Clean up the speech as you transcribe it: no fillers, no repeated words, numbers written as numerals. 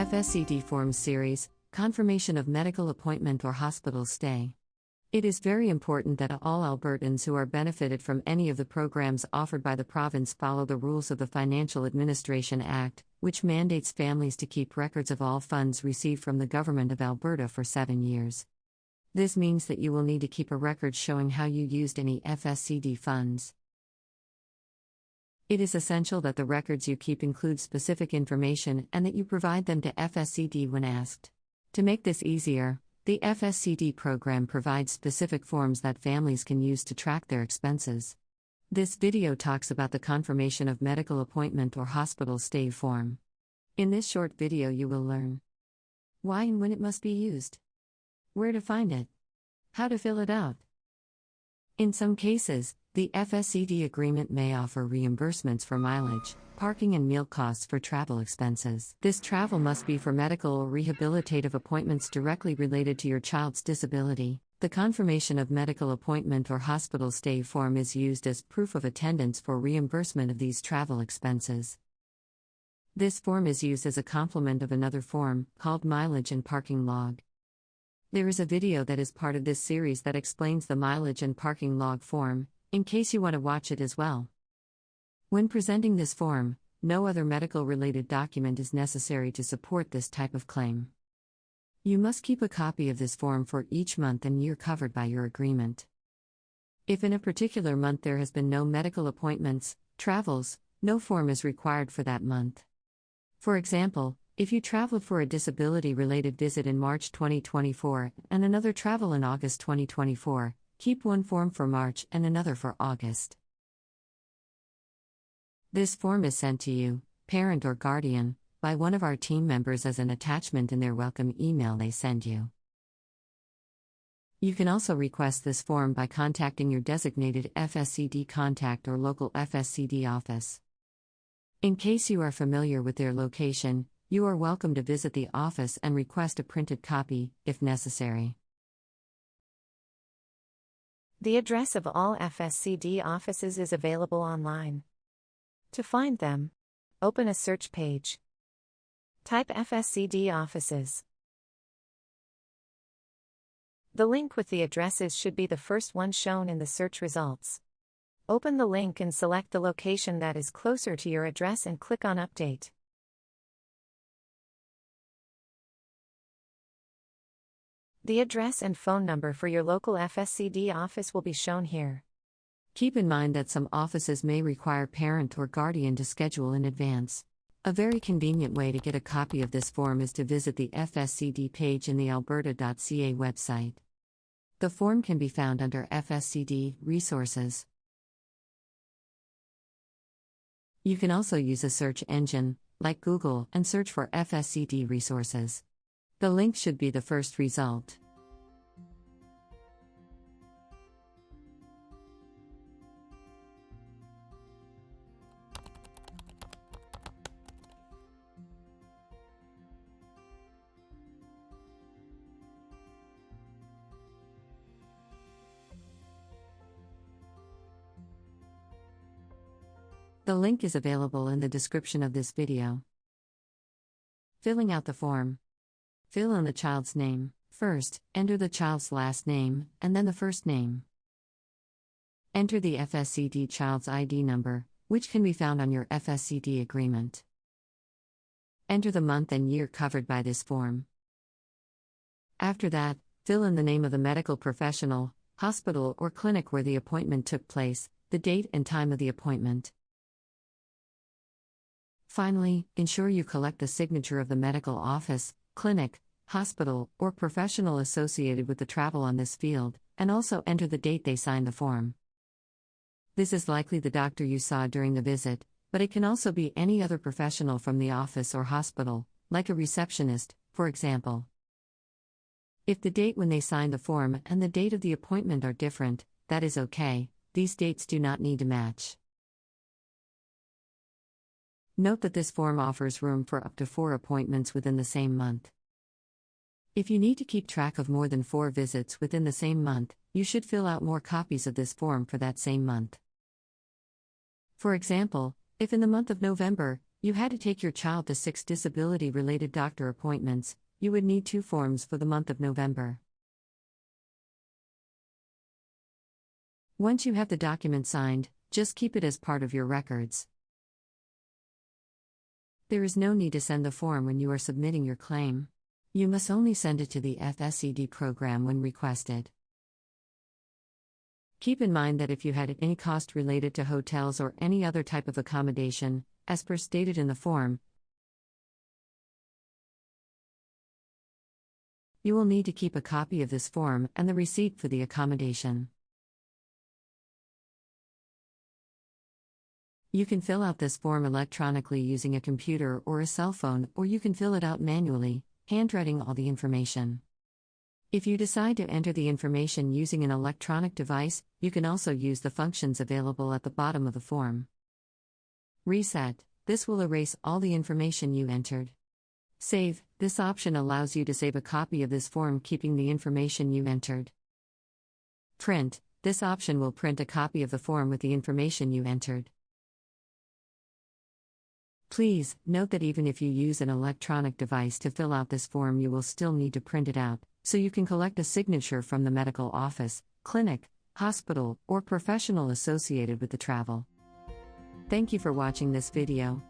FSCD Forms Series, Confirmation of Medical Appointment or Hospital Stay. It is very important that all Albertans who are benefited from any of the programs offered by the province follow the rules of the Financial Administration Act, which mandates families to keep records of all funds received from the Government of Alberta for 7 years. This means that you will need to keep a record showing how you used any FSCD funds. It is essential that the records you keep include specific information and that you provide them to FSCD when asked. To make this easier, the FSCD program provides specific forms that families can use to track their expenses. This video talks about the confirmation of medical appointment or hospital stay form. In this short video you will learn why and when it must be used, where to find it, how to fill it out. In some cases, the FSCD Agreement may offer reimbursements for mileage, parking and meal costs for travel expenses. This travel must be for medical or rehabilitative appointments directly related to your child's disability. The confirmation of medical appointment or hospital stay form is used as proof of attendance for reimbursement of these travel expenses. This form is used as a complement of another form, called mileage and parking log. There is a video that is part of this series that explains the mileage and parking log form, in case you want to watch it as well. When presenting this form, no other medical-related document is necessary to support this type of claim. You must keep a copy of this form for each month and year covered by your agreement. If in a particular month there has been no medical appointments, travels, no form is required for that month. For example, if you traveled for a disability-related visit in March 2024 and another travel in August 2024, keep one form for March and another for August. This form is sent to you, parent or guardian, by one of our team members as an attachment in their welcome email they send you. You can also request this form by contacting your designated FSCD contact or local FSCD office. In case you are familiar with their location, you are welcome to visit the office and request a printed copy, if necessary. The address of all FSCD offices is available online. To find them, open a search page. Type FSCD offices. The link with the addresses should be the first one shown in the search results. Open the link and select the location that is closer to your address and click on Update. The address and phone number for your local FSCD office will be shown here. Keep in mind that some offices may require parent or guardian to schedule in advance. A very convenient way to get a copy of this form is to visit the FSCD page in the alberta.ca website. The form can be found under FSCD Resources. You can also use a search engine, like Google, and search for FSCD Resources. The link should be the first result. The link is available in the description of this video. Filling out the form. Fill in the child's name. First, enter the child's last name, and then the first name. Enter the FSCD child's ID number, which can be found on your FSCD agreement. Enter the month and year covered by this form. After that, fill in the name of the medical professional, hospital or clinic where the appointment took place, the date and time of the appointment. Finally, ensure you collect the signature of the medical office, clinic, hospital, or professional associated with the travel on this field, and also enter the date they signed the form. This is likely the doctor you saw during the visit, but it can also be any other professional from the office or hospital, like a receptionist, for example. If the date when they signed the form and the date of the appointment are different, that is okay, these dates do not need to match. Note that this form offers room for up to 4 appointments within the same month. If you need to keep track of more than 4 visits within the same month, you should fill out more copies of this form for that same month. For example, if in the month of November, You had to take your child to 6 disability-related doctor appointments. You would need 2 forms for the month of November. Once you have the document signed, just keep it as part of your records. There is no need to send the form when you are submitting your claim. You must only send it to the FSCD program when requested. Keep in mind that if you had any cost related to hotels or any other type of accommodation, as per stated in the form, you will need to keep a copy of this form and the receipt for the accommodation. You can fill out this form electronically using a computer or a cell phone, or you can fill it out manually, handwriting all the information. If you decide to enter the information using an electronic device, you can also use the functions available at the bottom of the form. Reset. This will erase all the information you entered. Save. This option allows you to save a copy of this form keeping the information you entered. Print. This option will print a copy of the form with the information you entered. Please note that even if you use an electronic device to fill out this form, you will still need to print it out, so you can collect a signature from the medical office, clinic, hospital, or professional associated with the travel. Thank you for watching this video.